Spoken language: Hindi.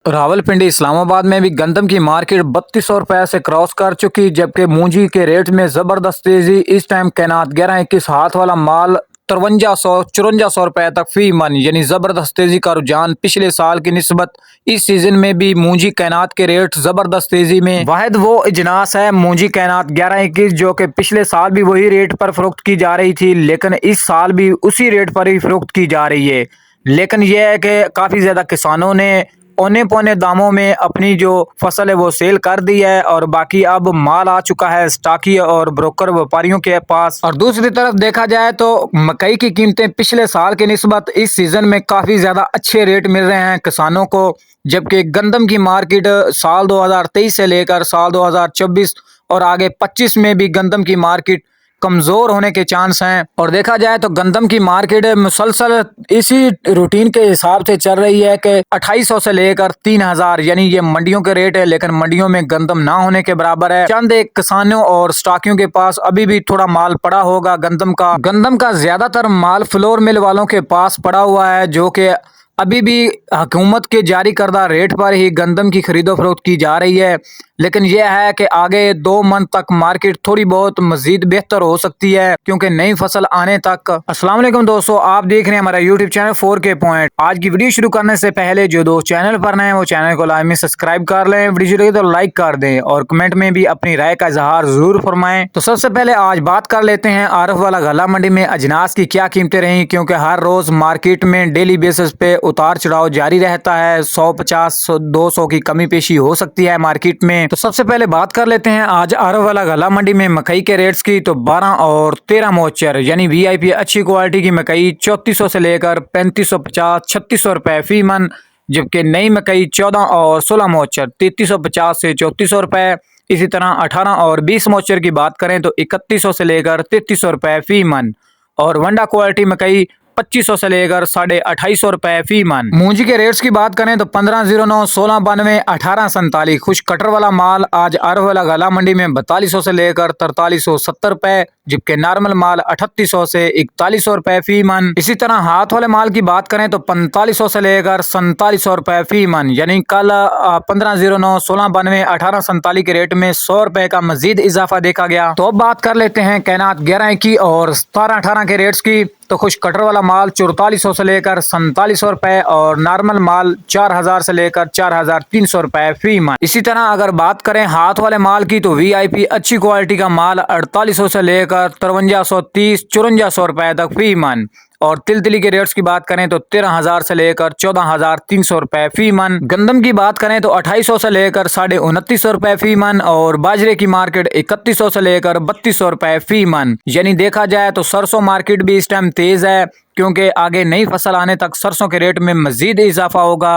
रावलपिंडी इस्लामाबाद में भी गंदम की मार्केट 3200 रुपए से क्रॉस कर चुकी, जबकि मूंजी के रेट में जबरदस्त तेजी। इस टाइम कैनात 11-21 हाथ वाला माल 5300-5400 रुपए तक फी मन, यानी जबरदस्त तेजी का रुझान। पिछले साल की निस्बत इस सीजन में भी मूंजी कैनात के रेट जबरदस्त तेजी में। वाहिद वो इजनास है मूंजी कैनात 11-21 जो कि पिछले साल भी वही रेट पर फरोख्त की जा रही थी, लेकिन इस साल भी उसी रेट पर ही फरोख्त की जा रही है। लेकिन यह है कि काफ़ी ज़्यादा किसानों ने औने पौने दामों में अपनी जो फसल है वो सेल कर दी है, और बाकी अब माल आ चुका है स्टाकी और ब्रोकर व्यापारियों के पास। और दूसरी तरफ देखा जाए तो मकई की कीमतें पिछले साल की निस्बत इस सीजन में काफ़ी ज़्यादा अच्छे रेट मिल रहे हैं किसानों को, जबकि गंदम की मार्केट साल 2023 से लेकर साल 2024 और आगे 25 में भी गंदम की मार्केट कमज़ोर होने के चांस हैं। और देखा जाए तो गंदम की मार्केट मुसलसल इसी रूटीन के हिसाब से चल रही है कि 2800 से लेकर 3000, यानी ये मंडियों के रेट है, लेकिन मंडियों में गंदम ना होने के बराबर है। चंद एक किसानों और स्टाकियों के पास अभी भी थोड़ा माल पड़ा होगा गंदम का ज्यादातर माल फ्लोर मिल वालों के पास पड़ा हुआ है, जो कि अभी भी हुकूमत के जारी करदा रेट पर ही गंदम की खरीदो फरोख्त की जा रही है। लेकिन यह है कि आगे 2 मंथ तक मार्केट थोड़ी बहुत मजीद बेहतर हो सकती है, क्योंकि नई फसल आने तक। अस्सलाम वालेकुम दोस्तों, आप देख रहे हैं हमारा यूट्यूब चैनल 4K पॉइंट। आज की वीडियो शुरू करने से पहले जो दोस्त चैनल पर नए हैं वो चैनल को लाजमी सब्सक्राइब कर लें, वीडियो लगे तो लाइक कर दें और कमेंट में भी अपनी राय का इजहार जरूर फरमाएं। तो सबसे पहले आज बात कर लेते हैं आरफ वाला गला मंडी में अजनास की क्या कीमतें रही, क्योंकि हर रोज मार्केट में डेली बेसिस पे उतार चढ़ाव जारी रहता है। 150-200 की कमी पेशी हो सकती है मार्केट में। तो सबसे पहले बात कर लेते हैं आज आरफ वाला गला मंडी में मकई के रेट्स की। तो 12 और 13 मोचर यानी वीआईपी अच्छी क्वालिटी की मकई 3400 से लेकर 3550-3600 रुपए फी मन, जबकि नई मकई 14 और 16 मोचर 3350 से 3400 रुपए। इसी तरह 18 और 20 मोचर की बात करें तो 3100 से लेकर 3300 रुपए फी मन, और वंडा क्वालिटी मकई 2500 से लेकर 2850 रुपए फी मन। मूंजी के रेट्स की बात करें तो 1509, 1692, 1847 खुश कटर वाला माल आज आरफ वाला गला मंडी में 4200 से लेकर 4370 रुपए, जबकि नॉर्मल माल 3800 से 4100 रुपए फी मन। इसी तरह हाथ वाले माल की बात करें तो 4500 से लेकर 4700 रुपए फी मन, यानी कल 1509, 1692, 1847 के रेट में 100 रुपए का मजीद इजाफा देखा गया। तो अब बात कर लेते हैं कैनात 11-21 और 17-18 के रेट्स की। तो खुश कटर वाला माल 4400 से लेकर 4700 रुपए, और नॉर्मल माल 4000 से लेकर 4300 रुपए फी मन। इसी तरह अगर बात करें हाथ वाले माल की तो वीआईपी अच्छी क्वालिटी का माल 4800 से लेकर 5330-5400 रुपए तक फी मन, और तिलतिली के रेट्स की बात करें तो 13000 से लेकर 14300 रुपए फी मन। गंदम की बात करें तो 2800 से लेकर 2950 रुपए फी मन, और बाजरे की मार्केट 3100 से लेकर 3200 रुपए फी मन। यानी देखा जाए तो सरसों मार्केट भी इस टाइम तेज है, क्योंकि आगे नई फसल आने तक सरसों के रेट में मजीद इजाफा होगा।